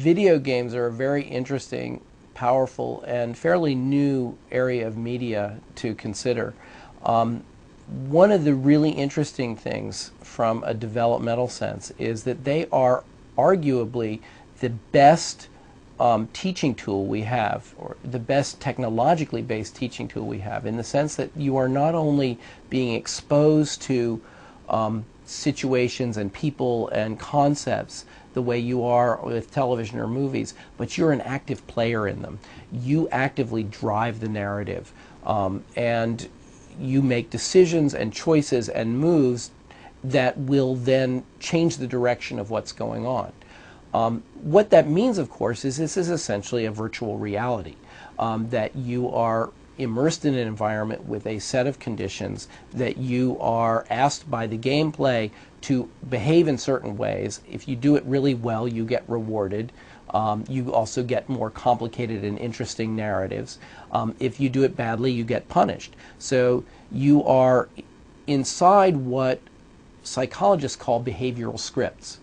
video games are a very interesting, powerful, and fairly new area of media to consider. One of the really interesting things from a developmental sense is that they are arguably the best teaching tool we have, or the best technologically based teaching tool we have, in the sense that you are not only being exposed to situations and people and concepts the way you are with television or movies, but you're an active player in them. You actively drive the narrative, and you make decisions and choices and moves that will then change the direction of what's going on. What that means, of course, is this is essentially a virtual reality, that you are immersed in an environment with a set of conditions, that you are asked by the gameplay to behave in certain ways. If you do it really well, you get rewarded. You also get more complicated and interesting narratives. If you do it badly, you get punished. So you are inside what psychologists call behavioral scripts.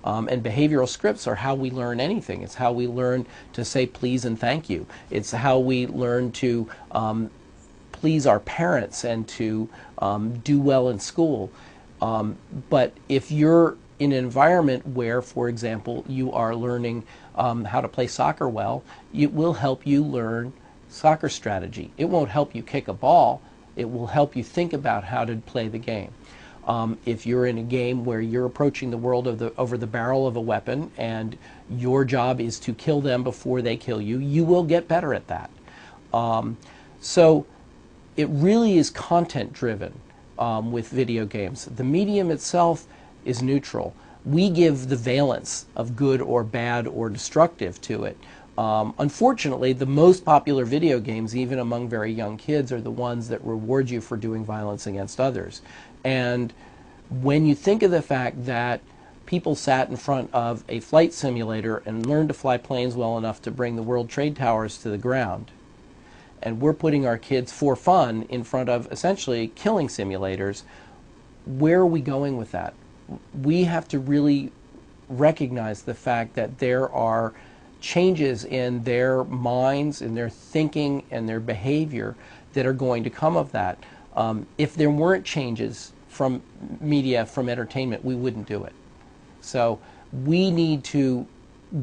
And behavioral scripts are how we learn anything. It's how we learn to say please and thank you. It's how we learn to please our parents and to do well in school. But if you're in an environment where, for example, you are learning how to play soccer well, it will help you learn soccer strategy. It won't help you kick a ball. It will help you think about how to play the game. If you're in a game where you're approaching the world over the barrel of a weapon and your job is to kill them before they kill you, you will get better at that. So it really is content driven with video games. The medium itself is neutral. We give the valence of good or bad or destructive to it. Unfortunately, the most popular video games, even among very young kids, are the ones that reward you for doing violence against others. And when you think of the fact that people sat in front of a flight simulator and learned to fly planes well enough to bring the World Trade Towers to the ground, and we're putting our kids for fun in front of essentially killing simulators, where are we going with that? We have to really recognize the fact that there are changes in their minds, in their thinking, and their behavior that are going to come of that. If there weren't changes from media, from entertainment, we wouldn't do it. So we need to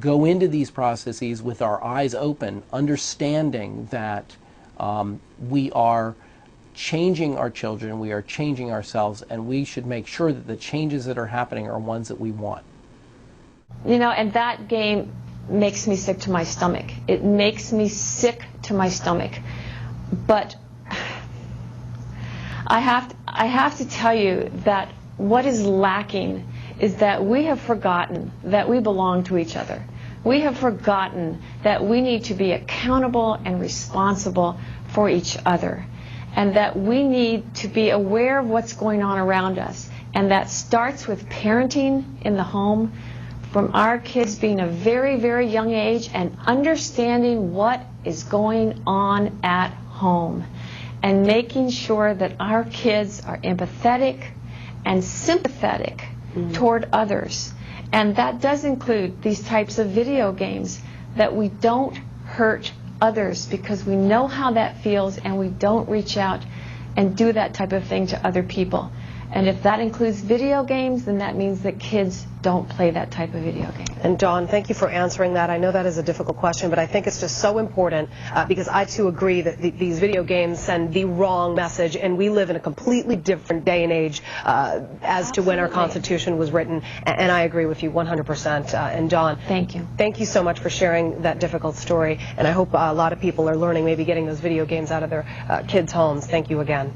go into these processes with our eyes open, understanding that we are changing our children, we are changing ourselves, and we should make sure that the changes that are happening are ones that we want. You know, and that game makes me sick to my stomach. It makes me sick to my stomach. But I have to tell you that what is lacking is that we have forgotten that we belong to each other. We have forgotten that we need to be accountable and responsible for each other, and that we need to be aware of what's going on around us. And that starts with parenting in the home, from our kids being a very, very young age and understanding what is going on at home, and making sure that our kids are empathetic and sympathetic toward others. And that does include these types of video games, that we don't hurt others because we know how that feels, and we don't reach out and do that type of thing to other people. And if that includes video games, then that means that kids don't play that type of video game. And Dawn, thank you for answering that. I know that is a difficult question, but I think it's just so important because I too agree that these video games send the wrong message, and we live in a completely different day and age as to when our Constitution was written. And I agree with you 100%. And Dawn, thank you. Thank you so much for sharing that difficult story. And I hope a lot of people are learning, maybe getting those video games out of their kids' homes. Thank you again.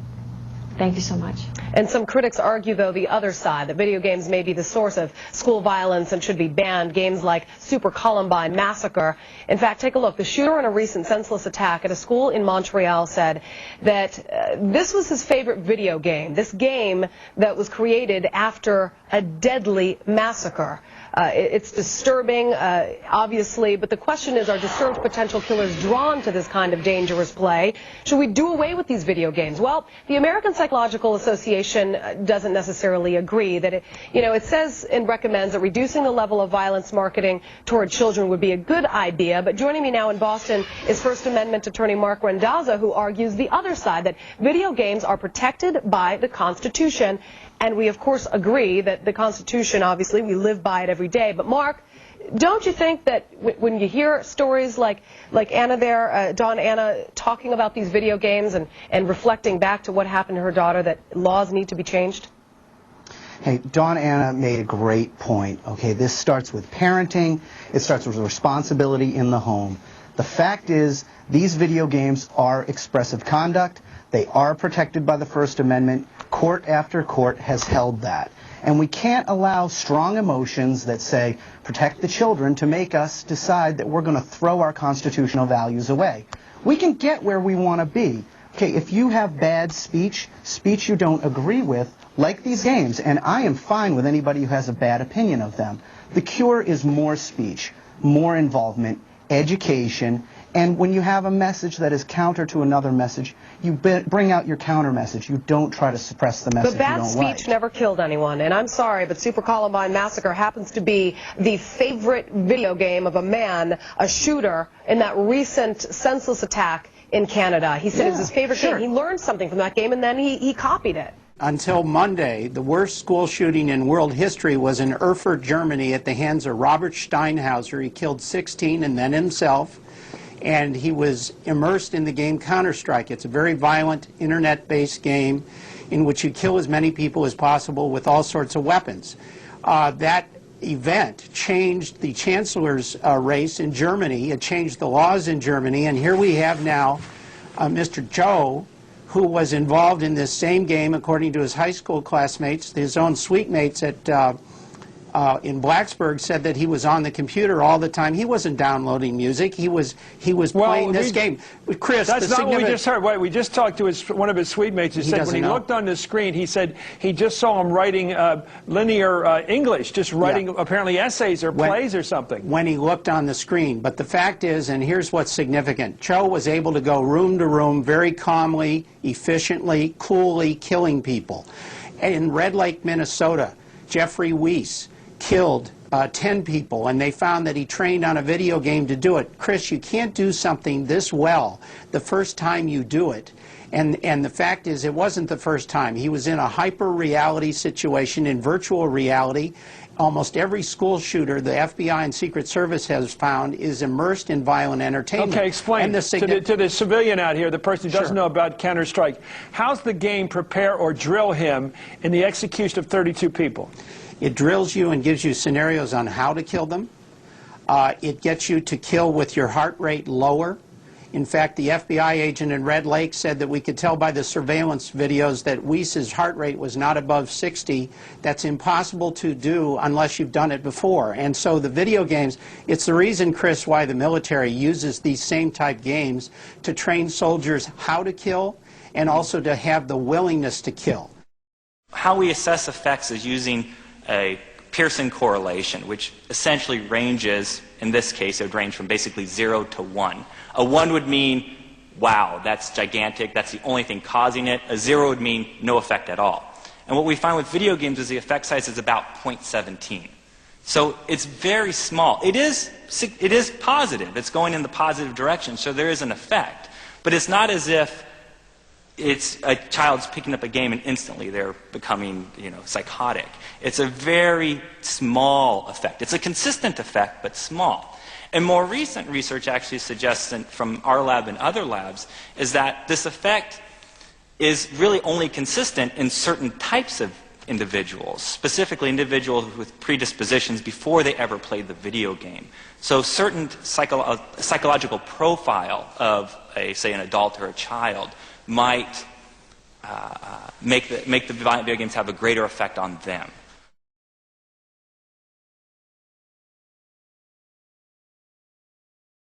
Thank you so much. And some critics argue, though, the other side, that video games may be the source of school violence and should be banned. Games like Super Columbine Massacre. In fact, take a look. The shooter in a recent senseless attack at a school in Montreal said that this was his favorite video game, this game that was created after a deadly massacre. It's disturbing, obviously, but the question is, are disturbed potential killers drawn to this kind of dangerous play? Should we do away with these video games? Well, the American Psychological Association doesn't necessarily agree. That it says and recommends that reducing the level of violence marketing toward children would be a good idea. But joining me now in Boston is First Amendment attorney Mark Randazza, who argues the other side, that video games are protected by the Constitution. And we, of course, agree that the Constitution, obviously, we live by it every day. But Mark, don't you think that when you hear stories like Anna there, Dawn Anna, talking about these video games and reflecting back to what happened to her daughter, that laws need to be changed? Hey, Dawn Anna made a great point. Okay, this starts with parenting. It starts with responsibility in the home. The fact is, these video games are expressive conduct. They are protected by the First Amendment. Court after court has held that. And we can't allow strong emotions that say, protect the children, to make us decide that we're going to throw our constitutional values away. We can get where we want to be. Okay, if you have bad speech you don't agree with, like these games, and I am fine with anybody who has a bad opinion of them. The cure is more speech, more involvement, education, and when you have a message that is counter to another message, you bring out your counter message. You don't try to suppress the message you don't like. But bad speech never killed anyone, and I'm sorry, but Super Columbine Massacre happens to be the favorite video game of a man, a shooter, in that recent senseless attack in Canada. He said it was his favorite game. He learned something from that game, and then he copied it. Until Monday, the worst school shooting in world history was in Erfurt, Germany, at the hands of Robert Steinhauser. He killed 16 and then himself, and he was immersed in the game Counter-Strike. It's a very violent, internet-based game in which you kill as many people as possible with all sorts of weapons. That event changed the chancellor's race in Germany. It changed the laws in Germany, and here we have now Mr. Joe, who was involved in this same game, according to his high school classmates. His own suite mates in Blacksburg said that he was on the computer all the time. He wasn't downloading music. He was playing this game. Chris, that's not what we just heard. Wait, we just talked to one of his suite mates who said when he looked on the screen, he said he just saw him writing linear English, just writing apparently essays or plays or something. When he looked on the screen. But the fact is, and here's what's significant, Joe was able to go room to room very calmly, efficiently, coolly, killing people. In Red Lake, Minnesota, Jeffrey Weiss killed 10 people, and they found that he trained on a video game to do it. Chris, you can't do something this well the first time you do it. And the fact is, it wasn't the first time. He was in a hyper-reality situation, in virtual reality. Almost every school shooter the FBI and Secret Service has found is immersed in violent entertainment. Okay, explain to the civilian out here, the person who doesn't know about Counter-Strike. How's the game prepare or drill him in the execution of 32 people? It drills you and gives you scenarios on how to kill them. It gets you to kill with your heart rate lower. In fact, the FBI agent in Red Lake said that we could tell by the surveillance videos that Weiss's heart rate was not above 60. That's impossible to do unless you've done it before. And so the video games, it's the reason, Chris, why the military uses these same type games to train soldiers how to kill and also to have the willingness to kill. How we assess effects is using a Pearson correlation, which essentially ranges, in this case, it would range from basically 0 to 1. A 1 would mean, wow, that's gigantic, that's the only thing causing it. A 0 would mean no effect at all. And what we find with video games is the effect size is about 0.17. So it's very small. It is positive. It's going in the positive direction, so there is an effect. But it's not as if it's a child's picking up a game and instantly they're becoming, psychotic. It's a very small effect. It's a consistent effect, but small. And more recent research actually suggests, from our lab and other labs, is that this effect is really only consistent in certain types of individuals, specifically individuals with predispositions before they ever played the video game. So certain psychological profile of, say, an adult or a child might make the video games have a greater effect on them.